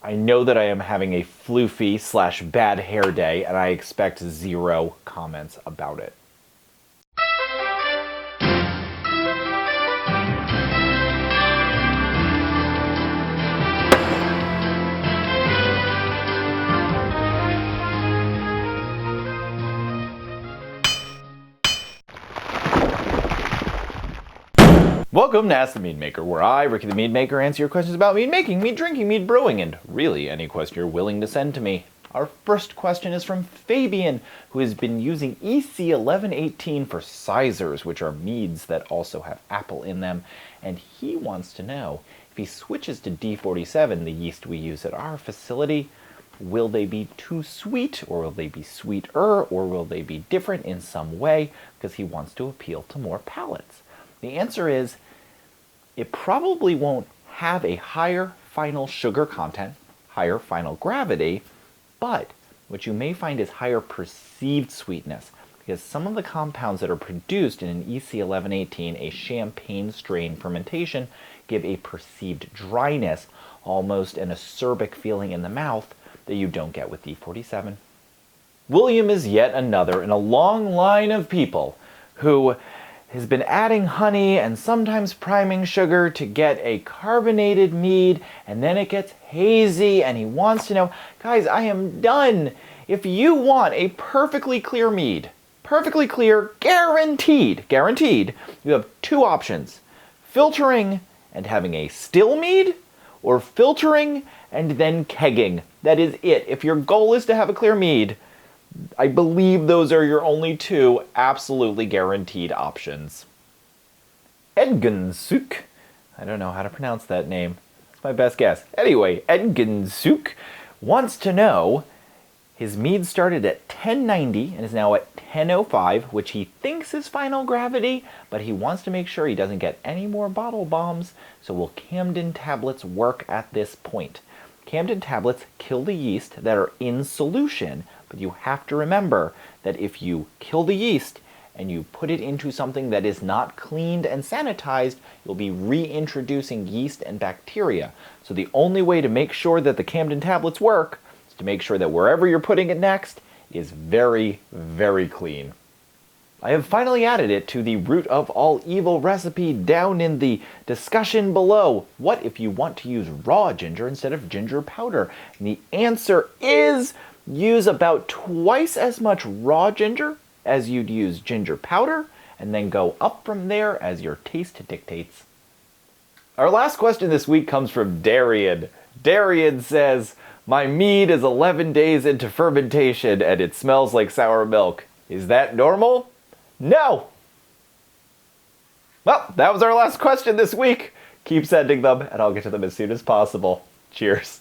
I know that I am having a floofy/bad hair day, and I expect 0 comments about it. Welcome to Ask the Mead Maker, where I, Ricky the Meadmaker, answer your questions about mead making, mead drinking, mead brewing, and really any question you're willing to send to me. Our first question is from Fabian, who has been using EC1118 for Cysers, which are meads that also have apple in them, and he wants to know if he switches to D47, the yeast we use at our facility, will they be too sweet, or will they be sweeter, or will they be different in some way, because he wants to appeal to more palates. The answer is, it probably won't have a higher final sugar content, higher final gravity, but what you may find is higher perceived sweetness, because some of the compounds that are produced in an EC1118, a champagne strain fermentation, give a perceived dryness, almost an acerbic feeling in the mouth that you don't get with D47. William is yet another in a long line of people who has been adding honey and sometimes priming sugar to get a carbonated mead, and then it gets hazy, and he wants to know, guys, I am done. If you want a perfectly clear mead, perfectly clear, guaranteed, you have 2 options: filtering and having a still mead, or filtering and then kegging. That is it. If your goal is to have a clear mead, I believe those are your only 2 absolutely guaranteed options. Edgensuk, I don't know how to pronounce that name. It's my best guess. Anyway, Edgensuk wants to know, his mead started at 1090 and is now at 1005, which he thinks is final gravity, but he wants to make sure he doesn't get any more bottle bombs, so will Camden Tablets work at this point? Camden Tablets kill the yeast that are in solution, but you have to remember that if you kill the yeast and you put it into something that is not cleaned and sanitized, you'll be reintroducing yeast and bacteria. So the only way to make sure that the Camden Tablets work is to make sure that wherever you're putting it next is very, very clean. I have finally added it to the root of all evil recipe down in the discussion below. What if you want to use raw ginger instead of ginger powder? And the answer is, use about twice as much raw ginger as you'd use ginger powder, and then go up from there as your taste dictates. Our last question this week comes from Darian. Darian says, my mead is 11 days into fermentation and it smells like sour milk. Is that normal? No! Well, that was our last question this week. Keep sending them, and I'll get to them as soon as possible. Cheers.